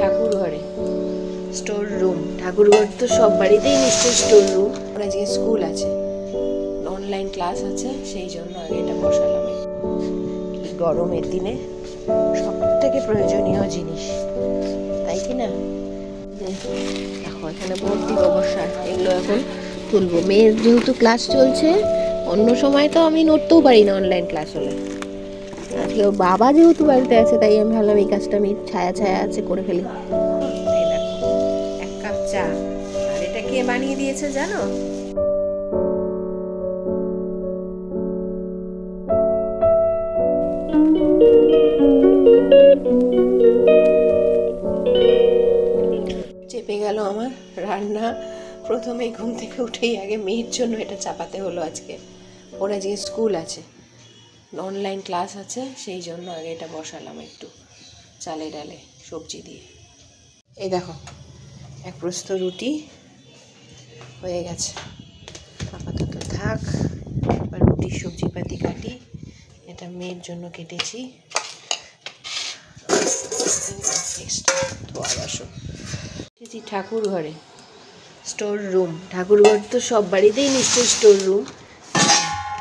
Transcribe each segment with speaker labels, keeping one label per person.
Speaker 1: ঠাকুর ঘরে store room. ঠাকুর ঘর তো সব বাড়িতেই নিশ্চয়ই স্টোর রুম। আজকে স্কুল আছে, অনলাইন ক্লাস আছে, সেই জন্য আগে এটা বসালাম। এই গরমের দিনে সব থেকে প্রয়োজনীয় জিনিস, তাই কি না? দেখো এখানে ভর্তি গোবর, এগুলো এখন তুলবো। মেয়ের যেহেতু ক্লাস চলছে, অন্য সময় তো আমি নড়তেও পারি না অনলাইন ক্লাস হলে। আজকে ওর বাবা যেহেতু বাড়িতে আছে, তাই আমি ভাবলাম এই কাজটা আমি ছায়া ছায়া আছে করে ফেলি। এই দেখো 1 কাপ চা, আর এটা কে বানিয়ে দিয়েছে জানো? চেপে গেল আমার রান্না। প্রথমেই ঘুম থেকে উঠেই আগে মেয়ের জন্য এটা চাপাতে হলো। আজকে ওর আজকে স্কুল আছে, অনলাইন ক্লাস আছে, সেই জন্য আগে এটা বসালাম একটু চালে ডালে সবজি দিয়ে। এই দেখো 1 প্রস্থ রুটি হয়ে গেছে, আপাতত থাক। এবার রুটির সবজিপাতি কাটি। এটা মেয়ের জন্য কেটেছি। ঠাকুর ঘরে স্টোর রুম। ঠাকুর ঘর তো সব বাড়িতেই নিশ্চয়ই স্টোর রুম।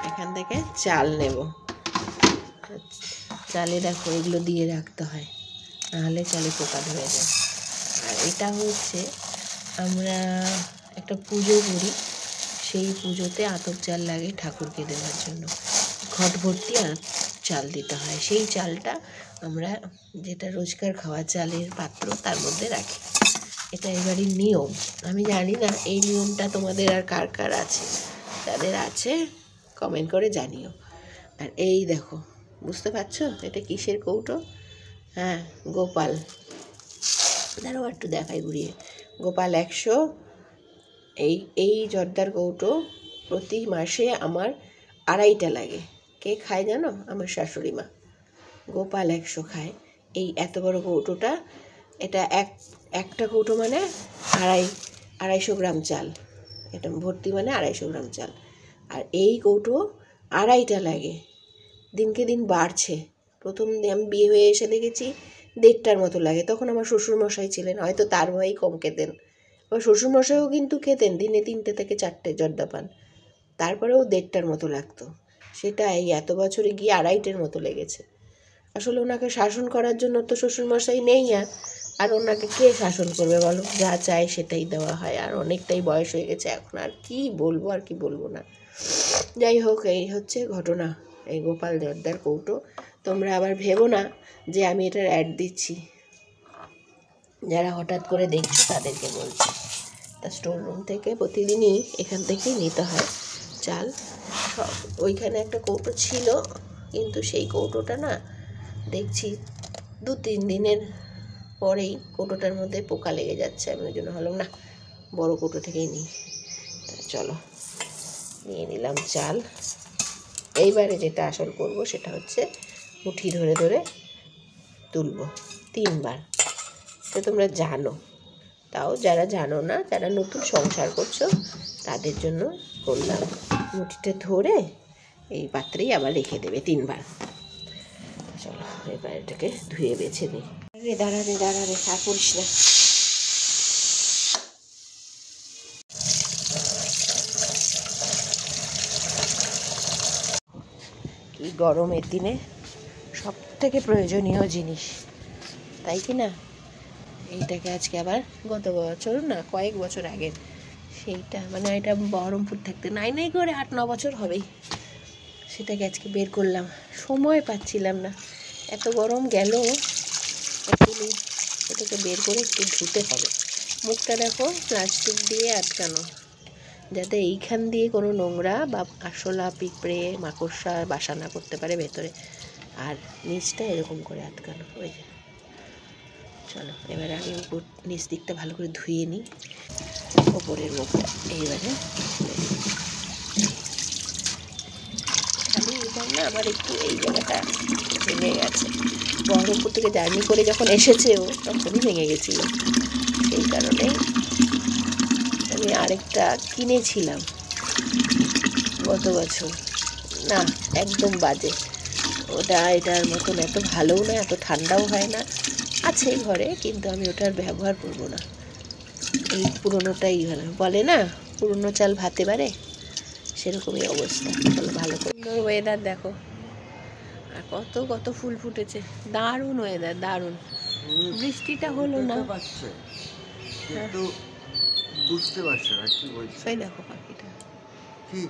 Speaker 1: এখান থেকে চাল নেব। চালে দেখো এগুলো দিয়ে রাখতে হয়, নাহলে চালে পোকা ধরে যায়। আর এটা হচ্ছে আমরা একটা পুজো করি, সেই পুজোতে আতপ চাল লাগে ঠাকুরকে দেওয়ার জন্য। ঘট ভর্তি চাল দিতে হয়। সেই চালটা আমরা যেটা রোজকার খাওয়া চালের পাত্র, তার মধ্যে রাখি। এটা এবারই নিয়ম। আমি জানি না এই নিয়মটা তোমাদের আর কার কার আছে। যাদের আছে কমেন্ট করে জানিও। আর এই দেখো, বুঝতে পারছো এটা কিসের কৌটো? হ্যাঁ, গোপাল। দাঁড়াও একটু দেখাই ঘুরিয়ে। গোপাল 100। এই জর্দার কৌটো প্রতি মাসে আমার 2.5টা লাগে। কে খায় জানো? আমার শাশুড়ি মা। গোপাল 100 খায়। এই এত বড় কৌটোটা, এটা একটা কৌটো মানে 250 গ্রাম চাল। এটা ভর্তি মানে 250 গ্রাম চাল। আর এই কৌটো 2.5টা লাগে। দিনকে দিন বাড়ছে। প্রথম আমি বিয়ে হয়ে এসে দেখেছি 1.5টার মতো লাগে। তখন আমার শ্বশুরমশাই ছিলেন, হয়তো তার ভয়েই কম খেতেন। আবার শ্বশুরমশাইও কিন্তু খেতেন দিনে 3টে থেকে 4টে জর্দা পান, তারপরেও 1.5টার মতো লাগতো। সেটা এই এত বছরে গিয়ে 2.5টার মতো লেগেছে। আসলে ওনাকে শাসন করার জন্য তো শ্বশুরমশাই নেই, আর ওনাকে কে শাসন করবে বলো? যা চায় সেটাই দেওয়া হয়। আর অনেকটাই বয়স হয়ে গেছে এখন, আর কি বলবো আর কি বলবো না। যাই হোক, এই হচ্ছে ঘটনা। এই গোপাল জর্দার কৌটো। তোমরা আবার ভেবো না যে আমি এটার অ্যাড দিচ্ছি। যারা হঠাৎ করে দেখছো তাদেরকে বলছি। তা স্টোর রুম থেকে প্রতিদিনই এখান থেকেই নিতে হয় চাল। সব ওইখানে একটা কৌটো ছিল, কিন্তু সেই কৌটোটা না দেখছি 2-3 দিনের পরেই কৌটোটার মধ্যে পোকা লেগে যাচ্ছে। আমি ওই জন্য ভাবলাম না, বড় কৌটো থেকেই নিই। চলো নিয়ে নিলাম চাল। এইবারে যেটা আসল করব সেটা হচ্ছে মুঠি ধরে ধরে তুলব 3 বার। তো তোমরা জানো, তাও যারা জানো না, যারা নতুন সংসার করছো তাদের জন্য করলাম। মুঠিটা ধরে এই পাত্রেই আবার রেখে দেবে 3 বার। চলো এবার এটাকে ধুয়ে বেছে নিই। দাঁড়া রে আর করিস না। এই গরমের দিনে সব থেকে প্রয়োজনীয় জিনিস, তাই কি না? এইটাকে আজকে আবার গত বছর না, কয়েক বছর আগের সেইটা, মানে এটা বহরমপুর থাকতে নাই করে 8-9 বছর হবেই, সেটাকে আজকে বের করলাম। সময় পাচ্ছিলাম না, এত গরম গেল। অ্যাকচুয়ালি এটাকে বের করে একটু ধুতে হবে। মুখটা দেখো প্লাস্টিক দিয়ে আটকানো, যাতে এইখান দিয়ে কোনো নোংরা বা আরশোলা, পিঁপড়ে, মাকড়সা বাসা না করতে পারে ভেতরে। আর নিচটা এরকম করে আটকানো। ওই যে, চলো এবার আমি উপর নিচ দিকটা ভালো করে ধুয়ে নিই, ওপরের মুখটা। এইবারে খালি এবার না আমার একটু এই জায়গাটা ভেঙে গেছে। বহরমপুর থেকে জার্নি করে যখন এসেছে ও, তখনই ভেঙে গেছিলো। সেই কারণেই আমি আরেকটা কিনেছিলাম গত বছর। না, একদম বাজে ওটা। এটার মতন এত ভালোও না, এত ঠান্ডাও হয় না, আছে ঘরে, কিন্তু আমি ওটার ব্যবহার করব না। এই পুরোনোটাই ভালো, বলে না পুরনো চাল ভাতে পারে, সেরকমই অবস্থা। চলো ভালো করে। ওয়েদার দেখো, আর কত কত ফুল ফুটেছে, দারুণ ওয়েদার, দারুণ। বৃষ্টিটা হলো না,
Speaker 2: কিন্তু বুঝতে পারছো না কি বলছি।
Speaker 1: ওই দেখো পাখিটা,
Speaker 2: কি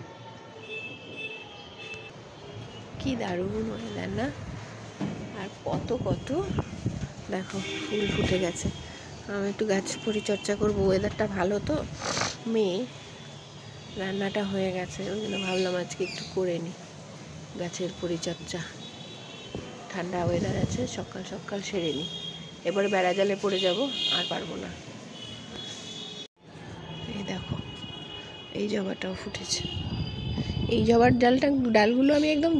Speaker 1: কি দারুণ ওয়েদার না। আর কত কত দেখো ফুল ফুটে গেছে। আমি একটু গাছ পরিচর্যা করবো, ওয়েদারটা ভালো তো। মেয়ে রান্নাটা হয়ে গেছে, ওই জন্য ভাবলাম আজকে একটু করে নিই গাছের পরিচর্যা। ঠান্ডা ওয়েদার আছে, সকাল সকাল সেরে নিই। এবারে বেড়া জালে পড়ে যাব, আর পারবো না। এই দেখো এই জবাটাও ফুটেছে। এই জবার ডালগুলো আমি একদম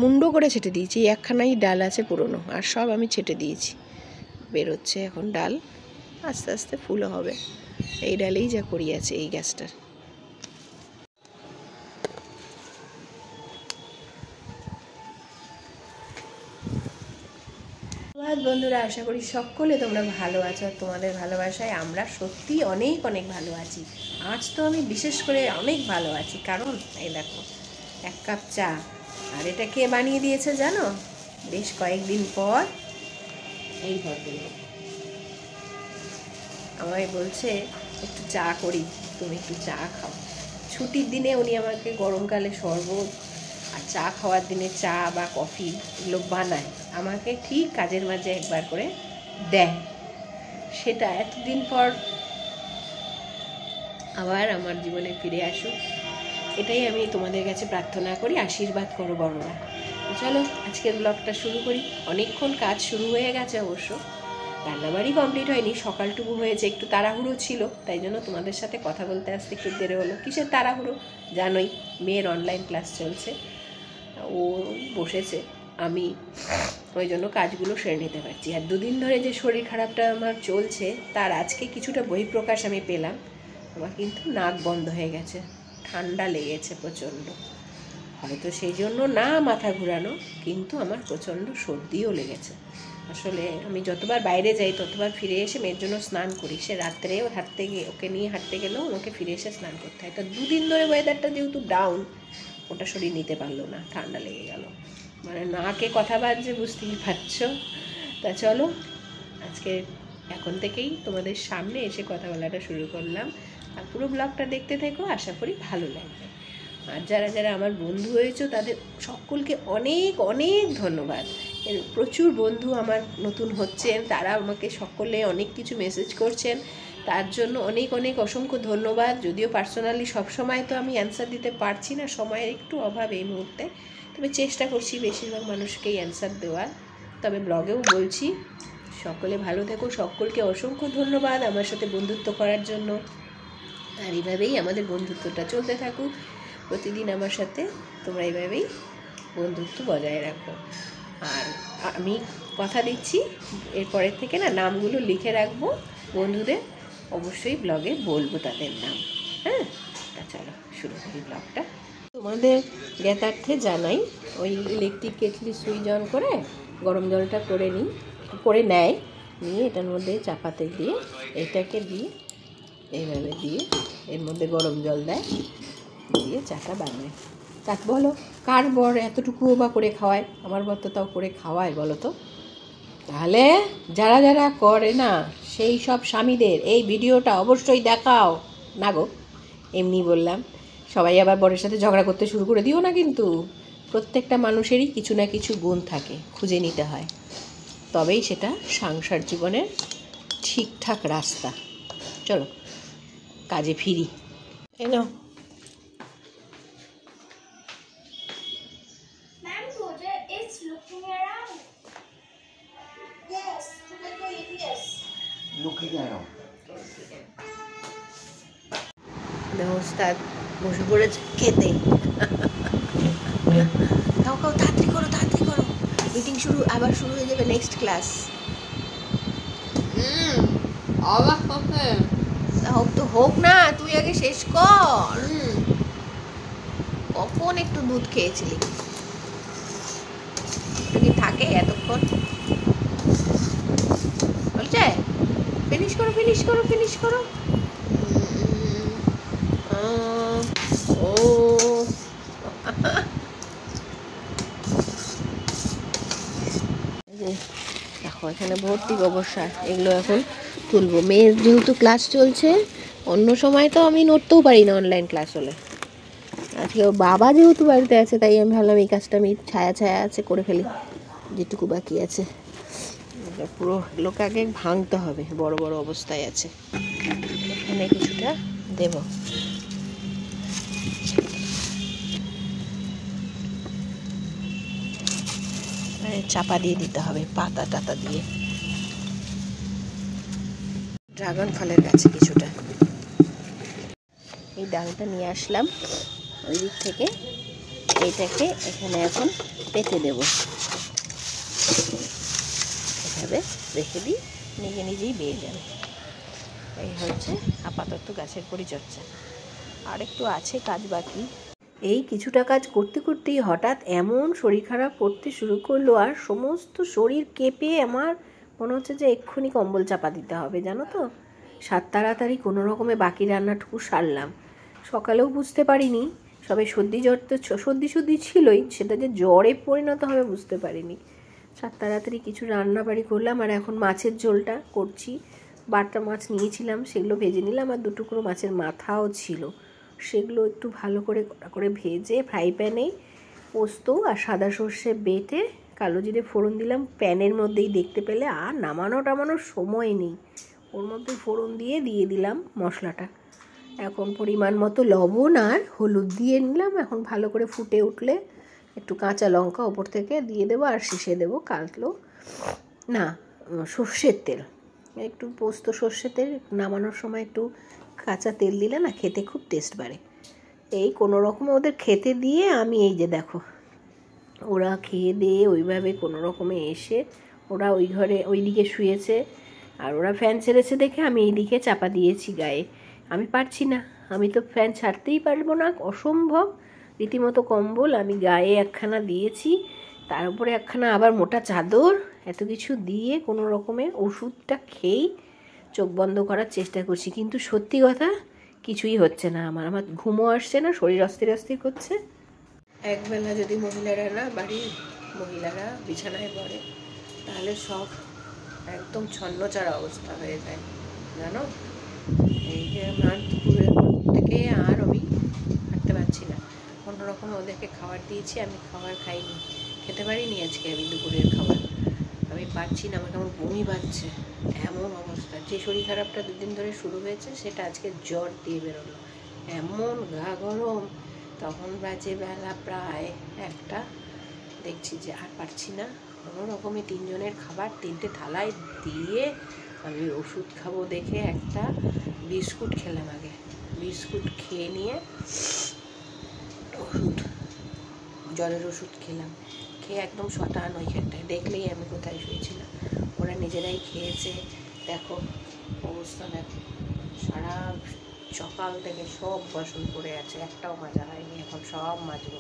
Speaker 1: মুন্ডো করে ছেটে দিয়েছি। একখানাই ডাল আছে পুরনো, আর সব আমি ছেটে দিয়েছি। বেরোচ্ছে এখন ডাল, আস্তে আস্তে ফুলও হবে। এই ডালেই যা করি আছে এই গাছটার। বন্ধুরা, আশা করি সকলে তোমরা ভালো আছো। আর তোমাদের ভালোবাসায় আমরা সত্যি অনেক অনেক ভালো আছি। আজ তো আমি বিশেষ করে অনেক ভালো আছি, কারণ এই দেখো 1 কাপ চা। আর এটা কে বানিয়ে দিয়েছে জানো? বেশ কয়েকদিন পর এই ভদ্রলোক আমায় বলছে একটু চা করি, তুমি একটু চা খাও। ছুটির দিনে উনি আমাকে গরমকালে শরবত আর চা খাওয়ার দিনে চা বা কফি এগুলো বানায়, আমাকে ঠিক কাজের মাঝে একবার করে দেয়। সেটা এতদিন পর আবার আমার জীবনে ফিরে আসুক, এটাই আমি তোমাদের কাছে প্রার্থনা করি। আশীর্বাদ করো বড়রা। চলো আজকের ব্লগটা শুরু করি। অনেকক্ষণ কাজ শুরু হয়ে গেছে অবশ্য, রান্নাবাড়ি কমপ্লিট হয়নি, সকালটুকু হয়েছে। একটু তাড়াহুড়ো ছিল, তাই জন্য তোমাদের সাথে কথা বলতে আসতে একটু দেরি হলো। কিসের তাড়াহুড়ো জানোই, মেয়ের অনলাইন ক্লাস চলছে, ও বসেছে, আমি ওই জন্য কাজগুলো সেরে নিতে পারছি। আর 2 দিন ধরে যে শরীর খারাপটা আমার চলছে, তার আজকে কিছুটা বহিঃপ্রকাশ আমি পেলাম। আমার কিন্তু নাক বন্ধ হয়ে গেছে, ঠান্ডা লেগেছে প্রচণ্ড। হয়তো সেই জন্য না মাথা ঘুরানো, কিন্তু আমার প্রচণ্ড সর্দিও লেগেছে। আসলে আমি যতবার বাইরে যাই ততবার ফিরে এসে মেয়ের জন্য স্নান করি। সে রাত্রেও ওকে নিয়ে হাঁটতে গেলেও আমাকে ফিরে এসে স্নান করতে হয়। তো 2 দিন ধরে ওয়েদারটা যেহেতু ডাউন, ওটা শরীর নিতে পারলো না, ঠান্ডা লেগে গেল। মানে নাকে কথা বাজছে, বুঝতেই পারছো। তা চলো আজকে এখন থেকেই তোমাদের সামনে এসে কথা বলাটা শুরু করলাম। আর পুরো ব্লগটা দেখতে থেকো, আশা করি ভালো লাগবে। আর যারা যারা আমার বন্ধু হয়েছো তাদের সকলকে অনেক অনেক ধন্যবাদ। প্রচুর বন্ধু আমার নতুন হচ্ছেন, তারা আমাকে সকলে অনেক কিছু মেসেজ করছেন, তার জন্য অনেক অনেক অসংখ্য ধন্যবাদ। যদিও পার্সোনালি সবসময় তো আমি অ্যান্সার দিতে পারছি না, সময়ের একটু অভাব এই মুহূর্তে, তবে চেষ্টা করছি বেশিরভাগ মানুষকেই অ্যান্সার দেওয়ার। তবে ব্লগেও বলছি, সকলে ভালো থেকো। সকলকে অসংখ্য ধন্যবাদ আমার সাথে বন্ধুত্ব করার জন্য। আর এইভাবেই আমাদের বন্ধুত্বটা চলতে থাকুক। প্রতিদিন আমার সাথে তোমরা এইভাবেই বন্ধুত্ব বজায় রাখো। আর আমি কথা দিচ্ছি, এরপরের থেকে না নামগুলো লিখে রাখবো বন্ধুদের, অবশ্যই ব্লগে বলবো তাদের নাম। হ্যাঁ, তা চলো শুরু করি ব্লগটা। তোমাদের জ্ঞাতার্থে জানাই, ওই ইলেকট্রিক কেটলি সুইচ অন করে গরম জলটা করে নেয়, নিয়ে এটার মধ্যে চাপাতে দিয়ে এটাকে দিয়ে এইভাবে দিয়ে এর মধ্যে গরম জল দেয়, দিয়ে চাটা বানায়। তা বলো কার বর এতটুকুও বা করে খাওয়ায়? আমার বর তো তাও করে খাওয়ায়, বলো তো। তাহলে যারা যারা করে না সেই সব স্বামীদের এই ভিডিওটা অবশ্যই দেখাও না গো। এমনি বললাম, সবাই আবার বরের সাথে ঝগড়া করতে শুরু করে দিও না কিন্তু। প্রত্যেকটা মানুষেরই কিছু না কিছু গুণ থাকে, খুঁজে নিতে হয়, তবেই সেটা সংসার জীবনের ঠিকঠাক রাস্তা। চলো কাজে ফিরি। এনো ওস্তাদ বসে পড়েছে খেতে। খাও খাও, তাড়াতাড়ি করো, তাড়াতাড়ি করো, মিটিং আবার শুরু হয়ে যাবে, নেক্সট ক্লাস। হোক তো হোক না, তুই আগে শেষ কর। কখন একটু দুধ খেয়েছিলি? ওটা কি থাকে এতক্ষণ? বলছে ফিনিশ করো ফিনিশ করো ফিনিশ করো। ও দেখো এখানে ভর্তি গোবর সার, এগুলো এখন তুলবো। মেয়ের যেহেতু ক্লাস চলছে, অন্য সময় তো আমি নড়তেও পারি না অনলাইন ক্লাস হলে। আজকে ওর বাবা যেহেতু বাড়িতে আছে, তাই আমি ভাবলাম এই কাজটা আমি ছায়া ছায়া আছে করে ফেলি, যেটুকু বাকি আছে। পুরো লোকে আগে ভাঙতে হবে, বড় বড় অবস্থায় আছে। এখানে কিছুটা দেব। চাপা দিয়ে দিতে হবে পাতা টাতা দিয়ে। ড্রাগন ফলের গাছে কিছুটা, এই ডালটা নিয়ে আসলাম ওই দিক থেকে, এইটাকে এখানে এখন পেতে দেব। এভাবে রেখে দিই, নিজে নিজেই বেয়ে যাবে। এই হচ্ছে আপাতত গাছের পরিচর্যা। আর একটু আছে কাজ বাকি। এই কিছুটা কাজ করতে করতেই হঠাৎ এমন শরীর খারাপ করতে শুরু করলো, আর সমস্ত শরীর কেঁপে আমার মনে হচ্ছে যে এক্ষুনি কম্বল চাপা দিতে হবে, জানো তো। তাড়াতাড়ি কোনো রকমে বাকি রান্নাটুকু সারলাম। সকালেও বুঝতে পারিনি, সবে সর্দি জ্বর তো সর্দি ছিলই, সেটা যে জ্বরে পরিণত হবে বুঝতে পারিনি। তাড়াতাড়ি কিছু রান্নাবাড়ি করলাম, আর এখন মাছের ঝোলটা করছি। বাটা মাছ নিয়েছিলাম, সেগুলো ভেজে নিলাম, আর 2 টুকরো মাছের মাথাও ছিল, সেগুলো একটু ভালো করে ভেজে ফ্রাই প্যানে পোস্ত আর সাদা সর্ষে বেটে কালো জিরে ফোড়ন দিলাম প্যানের মধ্যেই, দেখতে পেলে। আর নামানোর সময় নেই, ওর মধ্যে ফোড়ন দিয়ে দিলাম মশলাটা। এখন পরিমাণ মতো লবণ আর হলুদ দিয়ে নিলাম। এখন ভালো করে ফুটে উঠলে একটু কাঁচা লঙ্কা ওপর থেকে দিয়ে দেবো, আর শেষে দেবো সর্ষের তেল। একটু পোস্ত সর্ষের তেল, নামানোর সময় একটু কাঁচা তেল দিলে না খেতে খুব টেস্ট বাড়ে। এই কোনো রকমে ওদের খেতে দিয়ে আমি এই যে দেখো, ওরা খেয়ে দিয়ে ওইভাবে কোনো রকমে এসে ওরা ওই ঘরে ওই দিকে শুয়েছে, আর ওরা ফ্যান ছেড়েছে দেখে আমি এই দিকে চাপা দিয়েছি গায়ে। আমি পারছি না, আমি তো ফ্যান ছাড়তেই পারবো না, অসম্ভব। রীতিমতো কম্বল আমি গায়ে একখানা দিয়েছি, তার উপরে একখানা আবার মোটা চাদর, এত কিছু দিয়ে কোনো রকমে ওষুধটা খেয়েই চোখ বন্ধ করার চেষ্টা করছি। কিন্তু সত্যি কথা, কিছুই হচ্ছে না আমার ঘুমও আসছে না, শরীর অস্থির করছে। একবেলা যদি বাড়ির মহিলারা বিছানায় পড়ে, তাহলে সব একদম ছন্নছাড়া অবস্থা হয়ে যায়, জানো। এই যে দুপুরের থেকে আর আমি হাঁটতে পারছি না। কোনোরকম ওদেরকে খাবার দিয়েছি, আমি খাবার খাইনি, খেতে পারিনি আজকে আমি দুপুরের খাবার। আমি পারছি না, আমার কেমন বমি পাচ্ছে, এমন অবস্থা। যে শরীর খারাপটা 2 দিন ধরে শুরু হয়েছে, সেটা আজকে জ্বর দিয়ে বেরোলো, এমন গা গরম। তখন বাজে বেলা প্রায় 1টা, দেখছি যে আর পারছি না। কোনো রকমে 3 জনের খাবার 3টে থালায় দিয়ে আমি ওষুধ খাবো দেখে একটা বিস্কুট খেলাম। আগে বিস্কুট খেয়ে নিয়ে জ্বরের ওষুধ খেলাম, খেয়ে একদম শটান ওইখানটায়। দেখলেই আমি কোথায় শুয়েছিলাম, ওরা নিজেরাই খেয়েছে। দেখো অবস্থা, দেখো সারা সকাল থেকে সব বাসন পড়ে আছে, একটাও মাজা হয়নি। এখন সব মাজবো,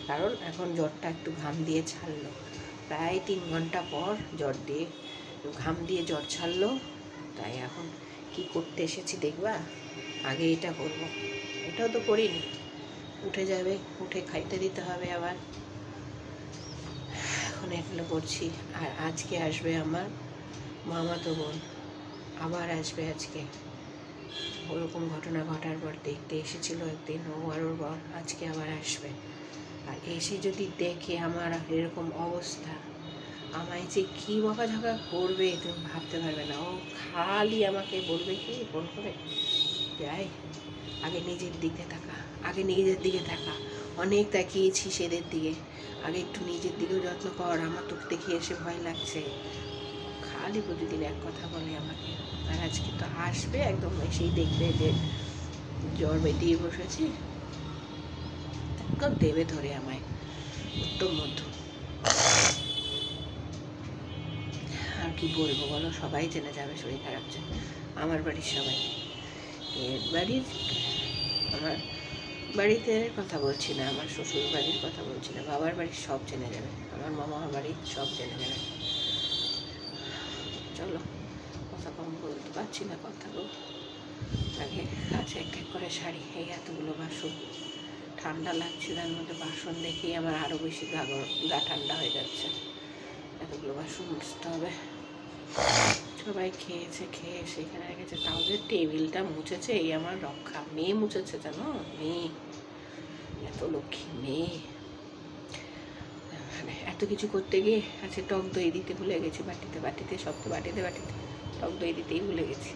Speaker 1: কারণ এখন জ্বরটা একটু ঘাম দিয়ে ছাড়লো। প্রায় 3 ঘন্টা পর ঘাম দিয়ে জ্বর ছাড়লো। তাই এখন কি করতে এসেছি দেখবা, আগে এটা করবো। এটাও তো করিনি, উঠে যাবে, উঠে খাইতে দিতে হবে আবার। এখন এগুলো করছি। আর আজকে আসবে আমার মামাতো বোন, আবার আসবে আজকে। ওরকম ঘটনা ঘটার পর দেখতে এসেছিল একদিন, ও আর ওর বর আজকে আবার আসবে। আর এসে যদি দেখে আমার এরকম অবস্থা, আমায় যে কী বকাঝকা করবে তুমি ভাবতে পারবে না। ও খালি আমাকে বলবে কি ফোন করে, যাই আগে নিজের দিকে তাকা, অনেক তাকিয়েছি সেদের দিকে, আগে একটু নিজের দিকেও যত্ন কর, আমার তোকে দেখে এসে ভয় লাগছে। খালি প্রতিদিন এক কথা বলে আমাকে। আর আজকে তো আসবে, একদম এসেই দেখবে যে জ্বর বেরিয়ে বসেছি, দেবে ধরে আমায় উত্তম মধ্যম। আর কি বলবো বলো, সবাই জেনে যাবে শরীর খারাপ যে, আমার বাড়ির সবাই। আমার বাড়িতে কথা বলছি না, আমার শ্বশুর বাড়ির কথা বলছি না, বাবার বাড়ির সব জেনে যাবে, আমার মামার বাড়ির সব জেনে যাবে। চলো বলতে পারছি না কথাগুলো। আগে কাছে এক এক করে শাড়ি, এই এতগুলো বাসন, ঠান্ডা লাগছে, তার মধ্যে বাসন দেখেই আমার আরও বেশি গা ঠান্ডা হয়ে যাচ্ছে। এতগুলো বাসন মুছতে হবে। সবাই খেয়েছে, খেয়ে সেখানে গেছে, তাও যে টেবিলটা মুছেছে এই আমার রক্ষা। মেয়ে মুছেছে জানো, মেয়ে, এত লক্ষ্মী মেয়ে। মানে এত কিছু করতে গিয়ে আছে টক দই দিতে ভুলে গেছি বাটিতে, সব তো বাটিতে টক দই দিতেই ভুলে গেছি।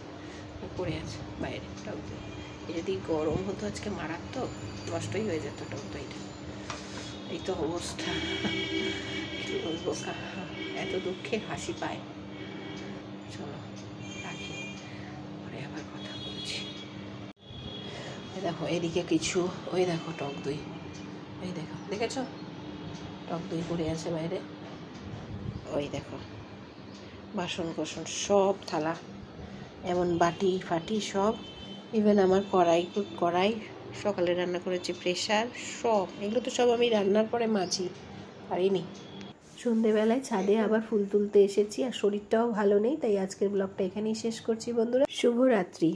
Speaker 1: পড়ে আছে বাইরে টক দই। যদি গরম হতো আজকে মারাত্মক, নষ্টই হয়ে যেত টক দইটা। এই তো অবস্থা, কি বলবো, এত দুঃখে হাসি পায়। চলো রাখি, পরে আবার কথা বলছি। দেখো এদিকে কিছু, ওই দেখো টক দই, ওই দেখো, দেখেছো টক দই পড়ে আছে বাইরে। ওই দেখো বাসন কোসন সব, থালা, এমন বাটি ফাটি সব, ইভেন আমার কড়াই সকালে রান্না করেছি, প্রেশার, সব এগুলো তো সব আমি রান্নার পরে মাজি, পারিনি। সন্ধেবেলায় ছাদে আবার ফুল তুলতে এসেছি, আর শরীরটাও ভালো নেই, তাই আজকের ব্লগটা এখানেই শেষ করছি বন্ধুরা। শুভরাত্রি।